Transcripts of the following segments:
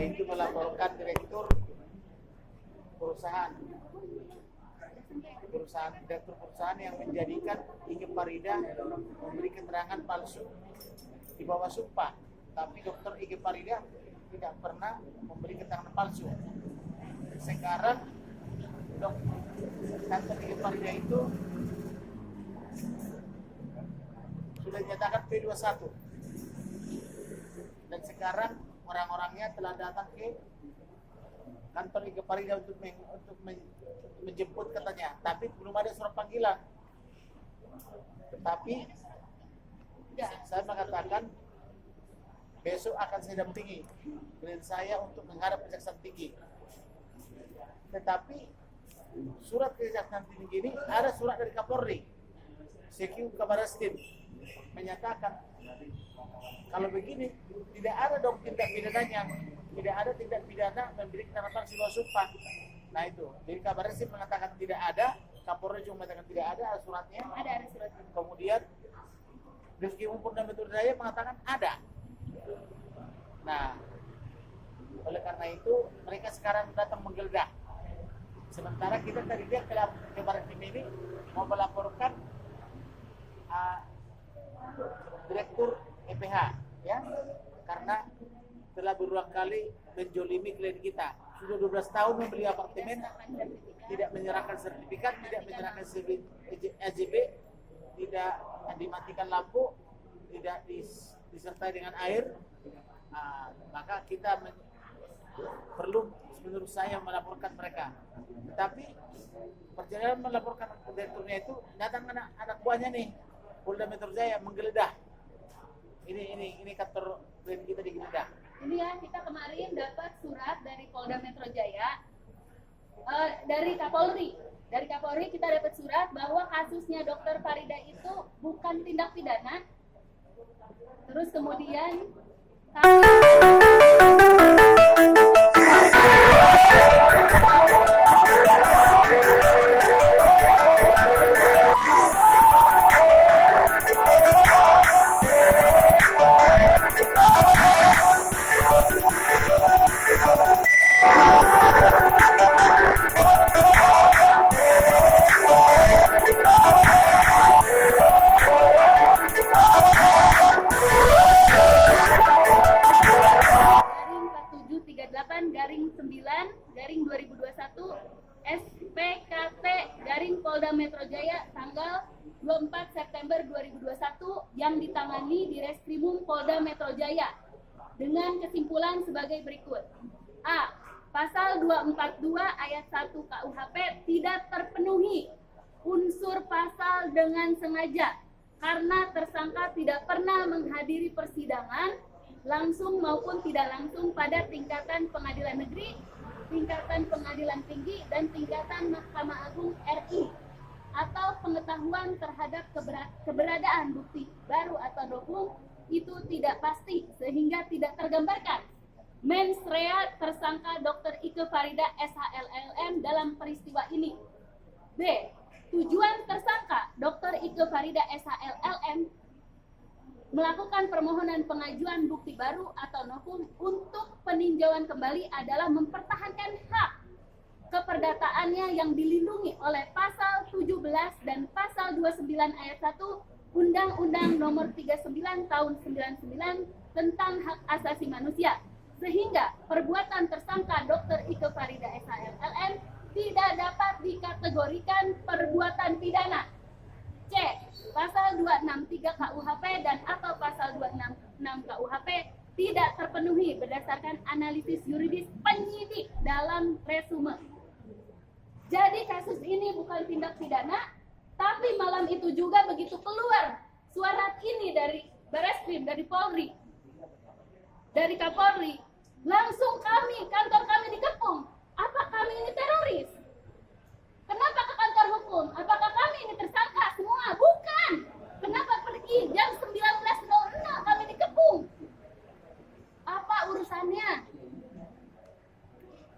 yaitu melaporkan direktur perusahaan yang menjadikan Ike Farida memberi keterangan palsu di bawah sumpah. Tapi Dokter Ike Farida tidak pernah memberi keterangan palsu. Sekarang Dokter Ike Farida itu sudah dinyatakan P21 dan sekarang orang-orangnya telah datang ke kantor Ike Farida untuk menjemput katanya, tapi belum ada surat panggilan. Tetapi saya mengatakan besok akan saya dampingi klien saya untuk menghadap Kejaksaan Tinggi. Tetapi surat Kejaksaan Tinggi ini ada surat dari Kapolri, CQ Kabar Eskrim, menyatakan kalau begini tidak ada dong tindak pidananya, tidak ada tindak pidana memberi keterangan palsu sumpah. Nah itu, jadi Kabar Eskrim mengatakan tidak ada, Kapolri juga mengatakan tidak ada suratnya. Ada suratnya. Kemudian Reskrimum Polda Metro Jaya mengatakan ada. Nah, oleh karena itu mereka sekarang datang menggeledah. Sementara kita tadi lihat ke Barat Tim ini mau melaporkan direktur EPH, ya, karena telah berulang kali menjolimi klien kita. Sudah 12 tahun membeli apartemen, tidak menyerahkan sertifikat, tidak menyerahkan SJB, tidak dimatikan lampu, tidak disertai dengan air. Maka kita perlu menurut saya melaporkan mereka. Tapi perjalanan melaporkan direkturnya itu datang anak buahnya nih, Polda Metro Jaya menggeledah. Ini kantor klien kita digeledah. Ini ya, kita kemarin dapat surat dari Polda Metro Jaya, dari Kapolri. Dari Kapolri kita dapat surat bahwa kasusnya Dokter Farida itu bukan tindak pidana. Terus kemudian Polda Metro Jaya tanggal 24 September 2021 yang ditangani di Reskrimum Polda Metro Jaya dengan kesimpulan sebagai berikut. A. Pasal 242 ayat 1 KUHP tidak terpenuhi unsur pasal dengan sengaja karena tersangka tidak pernah menghadiri persidangan langsung maupun tidak langsung pada tingkatan pengadilan negeri, tingkatan pengadilan tinggi, dan tingkatan Mahkamah Agung RI, atau pengetahuan terhadap keberadaan bukti baru atau dokum itu tidak pasti sehingga tidak tergambarkan mens rea tersangka Dr. Ike Farida SHLLM dalam peristiwa ini. B. Tujuan tersangka Dr. Ike Farida SHLLM melakukan permohonan pengajuan bukti baru atau novum untuk peninjauan kembali adalah mempertahankan hak keperdataannya yang dilindungi oleh pasal 17 dan pasal 29 ayat 1 Undang-Undang Nomor 39 Tahun 99 tentang Hak Asasi Manusia, sehingga perbuatan tersangka Dr. Ike Farida SHLLM tidak dapat dikategorikan perbuatan pidana. C. Pasal 263 KUHP dan atau pasal 266 KUHP tidak terpenuhi berdasarkan analisis yuridis penyidik dalam resume. Jadi kasus ini bukan tindak pidana, tapi malam itu juga begitu keluar surat ini dari Bareskrim, dari Polri, dari Kapolri, langsung kantor kami dikepung. Apa kami ini teroris? Kenapa ke kantor hukum? Apakah kami ini tersangka semua? Bukan. Kenapa pergi jam 19.00 kami dikepung? Apa urusannya?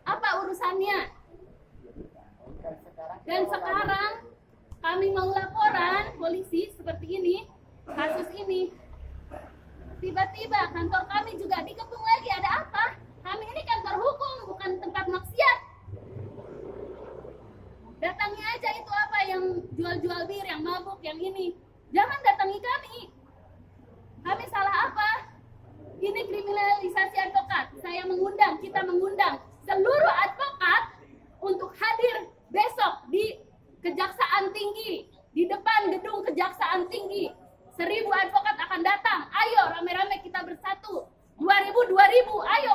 Apa urusannya? Dan sekarang kami mau laporan polisi seperti ini, kasus ini. Tiba-tiba kantor kami juga dikepung lagi. Ada apa? Kami ini kantor Jangan datangi kami. Kami salah apa? Ini kriminalisasi advokat. Kita mengundang seluruh advokat untuk hadir besok di Kejaksaan Tinggi, di depan gedung Kejaksaan Tinggi. 1.000 advokat akan datang. Ayo rame-rame kita bersatu. 2.000, ayo